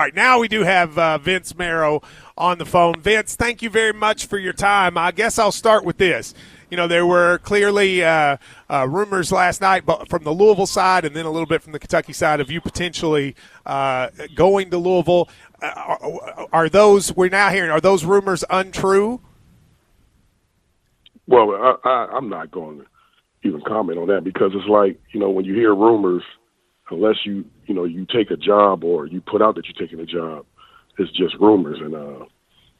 All right, now we do have Vince Marrow on the phone. Vince, thank you very much for your time. I guess I'll start with this. You know, there were clearly rumors last night from the Louisville side and then a little bit from the Kentucky side of you potentially going to Louisville. Are those, we're now hearing, are those rumors untrue? Well, I'm not going to even comment on that because it's like, you know, when you hear rumors, unless you take a job or you put out that you're taking a job, it's just rumors. And,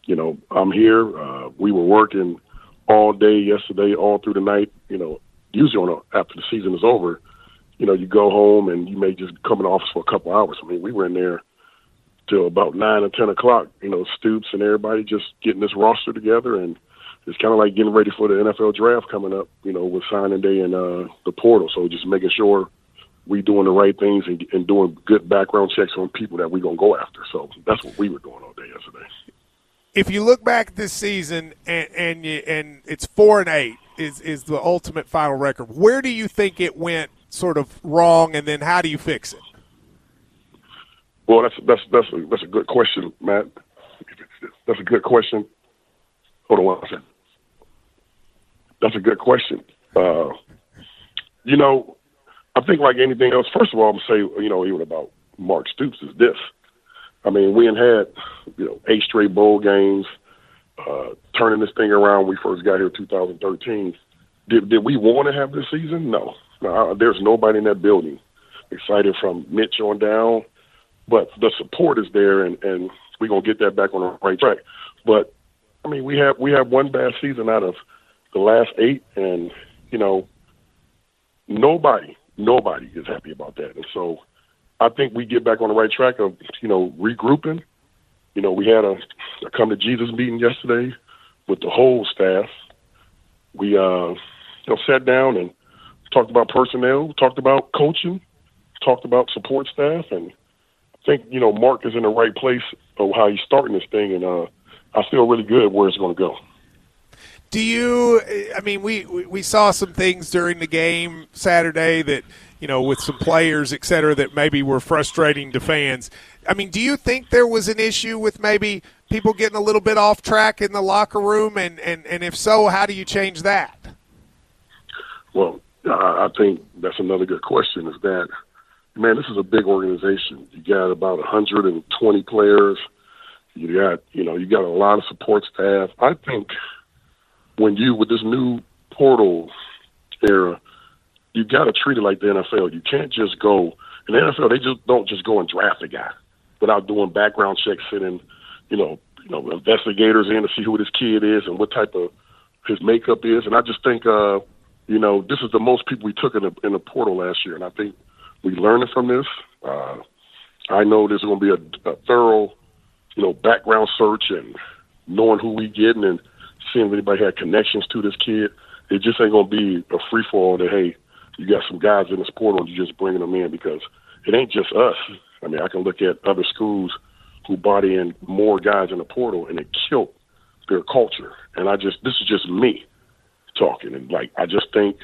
you know, I'm here. We were working all day yesterday, all through the night. You know, usually after the season is over, you know, you go home and you may just come in the office for a couple hours. I mean, we were in there till about 9 or 10 o'clock, you know, Stoops and everybody just getting this roster together. And it's kind of like getting ready for the NFL draft coming up, you know, with signing day and the portal. So just making sure we doing the right things and doing good background checks on people that we're going to go after. So that's what we were doing all day yesterday. If you look back this season and it's 4-8 is the ultimate final record, where do you think it went sort of wrong, and then how do you fix it? Well, that's a good question, Matt. That's a good question. Hold on one second. That's a good question. You know, I think like anything else, first of all, I'm going to say, you know, even about Mark Stoops is this. I mean, we had, you know, 8 straight bowl games, turning this thing around when we first got here in 2013. Did we want to have this season? No. There's nobody in that building excited from Mitch on down, but the support is there, and we're going to get that back on the right track. But, I mean, we have one bad season out of the last 8, and, you know, nobody is happy about that. And so I think we get back on the right track of, you know, regrouping. You know, we had a come to Jesus meeting yesterday with the whole staff. We, sat down and talked about personnel, talked about coaching, talked about support staff. And I think, you know, Mark is in the right place of how he's starting this thing. And I feel really good where it's going to go. Do you – I mean, we saw some things during the game Saturday that, you know, with some players, et cetera, that maybe were frustrating to fans. I mean, do you think there was an issue with maybe people getting a little bit off track in the locker room? And if so, how do you change that? Well, I think that's another good question is that, man, this is a big organization. You got about 120 players. You got a lot of support staff. I think – with this new portal era, you got to treat it like the NFL. You can't just go – in the NFL, they just don't just go and draft a guy without doing background checks, sending, you know, investigators in to see who this kid is and what type of his makeup is. And I just think, you know, this is the most people we took in the portal last year, and I think we learned from this. I know there's going to be a thorough, you know, background search and knowing who we getting and seeing if anybody had connections to this kid. It just ain't going to be a free-for-all that, hey, you got some guys in this portal and you're just bringing them in, because it ain't just us. I mean, I can look at other schools who brought in more guys in the portal and it killed their culture. And this is just me talking. And, like, I just think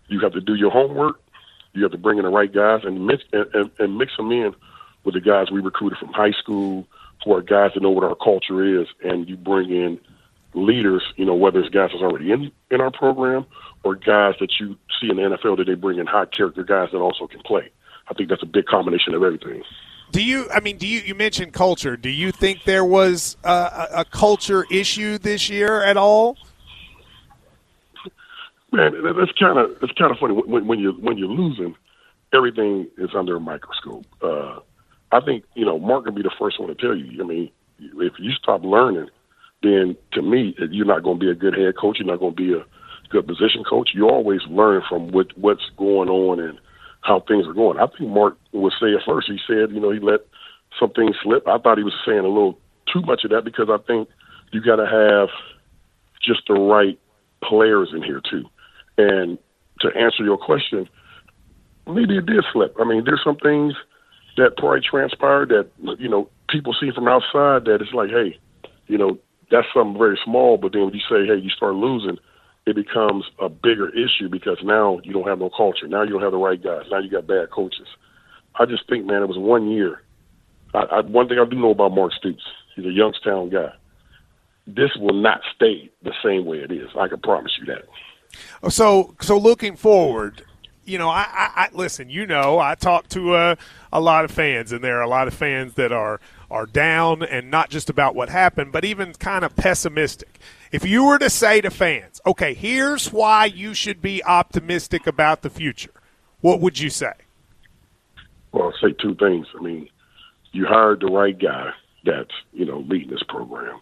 you have to do your homework. You have to bring in the right guys and mix them in with the guys we recruited from high school who are guys that know what our culture is, and you bring in leaders, you know, whether it's guys that's already in our program or guys that you see in the NFL that they bring in high character guys that also can play. I think that's a big combination of everything. You mentioned culture. Do you think there was a culture issue this year at all? Man, it's kind of funny when you're losing, everything is under a microscope. I think, you know, Mark will be the first one to tell you. I mean, if you stop learning, then to me, you're not going to be a good head coach. You're not going to be a good position coach. You always learn from what's going on and how things are going. I think Mark would say it first. He said, you know, he let some things slip. I thought he was saying a little too much of that, because I think you got to have just the right players in here too. And to answer your question, maybe it did slip. I mean, there's some things that probably transpired that, you know, people see from outside that it's like, hey, you know, that's something very small, but then when you say, hey, you start losing, it becomes a bigger issue, because now you don't have no culture. Now you don't have the right guys. Now you got bad coaches. I just think, man, it was 1 year one thing I do know about Mark Stoops, he's a Youngstown guy. This will not stay the same way it is. I can promise you that. So looking forward, I listen. I talk to a lot of fans, and there are a lot of fans that are down, and not just about what happened, but even kind of pessimistic. If you were to say to fans, okay, here's why you should be optimistic about the future, what would you say? Well, I'll say two things. I mean, you hired the right guy that's, leading this program.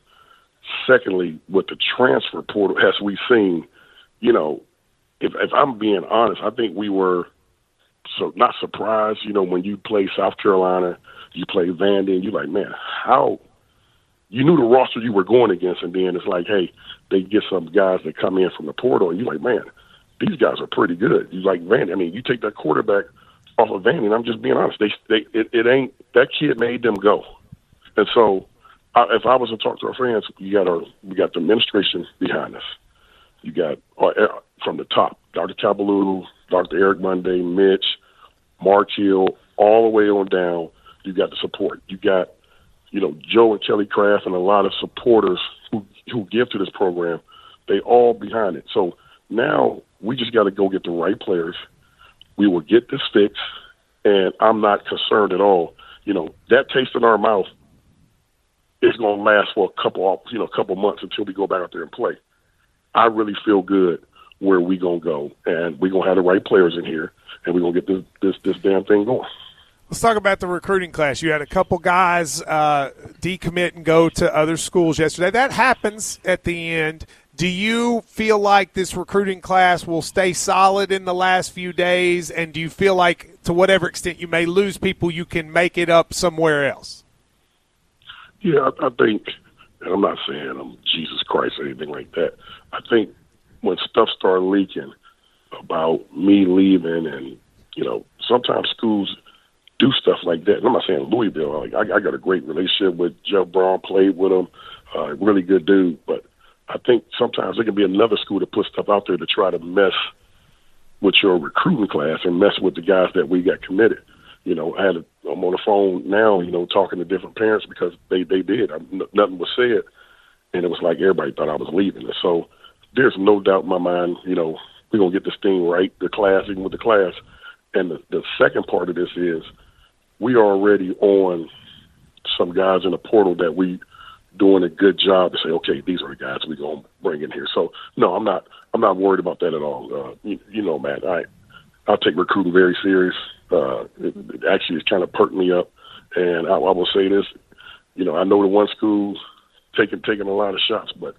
Secondly, with the transfer portal, as we've seen, if I'm being honest, I think we were not surprised, when you play South Carolina, you play Vandy, and you're like, man, how – you knew the roster you were going against, and then it's like, hey, they get some guys that come in from the portal, and you're like, man, these guys are pretty good. You like Vandy. I mean, you take that quarterback off of Vandy, and I'm just being honest, it ain't – that kid made them go. And so if I was to talk to our fans, we got the administration behind us. You got from the top, Dr. Kabalulu, Dr. Eric Monday, Mitch, Mark Hill, all the way on down. You got the support. You got, Joe and Kelly Craft and a lot of supporters who give to this program. They all behind it. So now we just got to go get the right players. We will get this fixed, and I'm not concerned at all. That taste in our mouth is going to last for a couple months until we go back out there and play. I really feel good where we going to go, and we're going to have the right players in here, and we're going to get this damn thing going. Let's talk about the recruiting class. You had a couple guys decommit and go to other schools yesterday. That happens at the end. Do you feel like this recruiting class will stay solid in the last few days, and do you feel like to whatever extent you may lose people, you can make it up somewhere else? Yeah, I think, and I'm not saying I'm Jesus Christ or anything like that. I think when stuff started leaking about me leaving and, sometimes schools do stuff like that. And I'm not saying Louisville. I got a great relationship with Jeff Braun, played with him, really good dude. But I think sometimes there can be another school to put stuff out there to try to mess with your recruiting class and mess with the guys that we got committed. I'm on the phone now, talking to different parents because they did. Nothing was said, and it was like everybody thought I was leaving. And so there's no doubt in my mind, we're going to get this thing right, the class, even with the class. And the second part of this is we are already on some guys in the portal that we doing a good job to say, okay, these are the guys we're going to bring in here. So, no, I'm not worried about that at all. Matt, I'll take recruiting very serious. It actually is kind of perking me up. And I will say this, I know the one school taking a lot of shots, but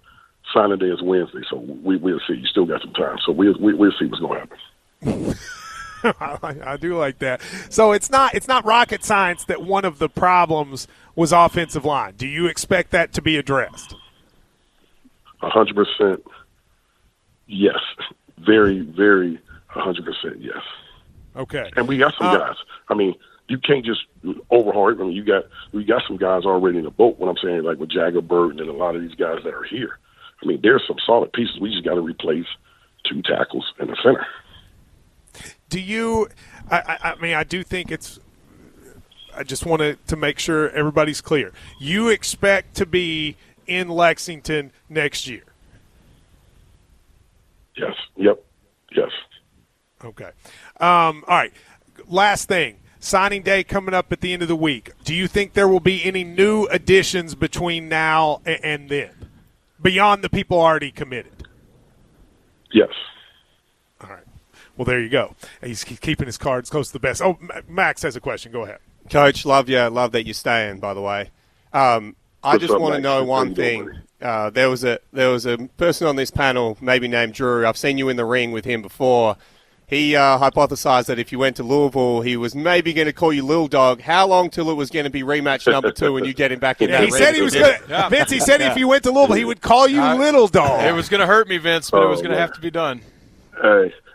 signing day is Wednesday, so we'll see. You still got some time, so we'll see what's going to happen. I do like that. So it's not rocket science that one of the problems was offensive line. Do you expect that to be addressed? 100% yes. Very, very 100% yes. Okay. And we got some guys. I mean, you can't just overhaul it. I mean, we got some guys already in the boat. What I'm saying, like with Jagger Burton and a lot of these guys that are here. I mean, there's some solid pieces. We just got to replace 2 tackles and a center. Do you – I do think it's – I just wanted to make sure everybody's clear. You expect to be in Lexington next year? Yes. Yep. Yes. Okay. All right. Last thing. Signing day coming up at the end of the week. Do you think there will be any new additions between now and then, beyond the people already committed? Yes. All right. Well, there you go. He's keeping his cards close to the best. Oh, Max has a question. Go ahead. Coach, love you. Love that you're staying, by the way. I just want to know one thing. There was a person on this panel, maybe named Drew. I've seen you in the ring with him before. He hypothesized that if you went to Louisville, he was maybe going to call you Little Dog. How long till it was going to be rematch number 2 and you get him back in that ring? He said he was going to. Vince, he said if you went to Louisville, he would call you Little Dog. It was going to hurt me, Vince, but it was going to have to be done.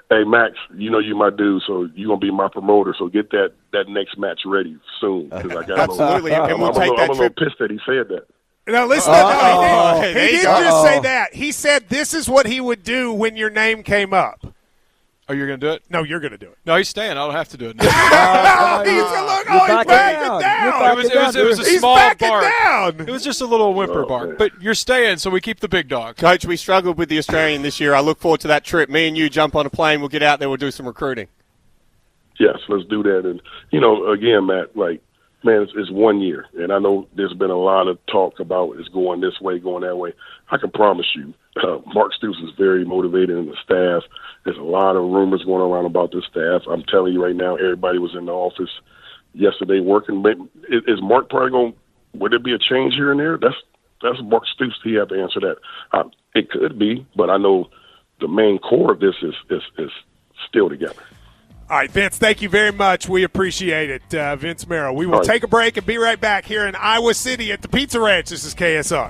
Hey, Max, you my dude, so you're going to be my promoter, so get that next match ready soon. Absolutely, and we'll take that I'm a little pissed that he said that. Now, listen, he didn't just say that. He said this is what he would do when your name came up. Oh, you're going to do it? No, you're going to do it. No, he's staying. I don't have to do it. He's backing down. It was a He's small backing bark. down. It was just a little whimper bark. But you're staying, so we keep the big dog. Coach, we struggled with the Australian this year. I look forward to that trip. Me and you jump on a plane. We'll get out there. We'll do some recruiting. Yes, let's do that. And, again, Matt, man, it's 1 year. And I know there's been a lot of talk about it's going this way, going that way. I can promise you, Mark Stoops is very motivated in the staff. There's a lot of rumors going around about this staff. I'm telling you right now, everybody was in the office yesterday working. Is Mark probably going – would there be a change here and there? That's Mark Stoops. He have to answer that. It could be, but I know the main core of this is still together. All right, Vince, thank you very much. We appreciate it, Vince Marrow. We will take a break and be right back here in Iowa City at the Pizza Ranch. This is KSR.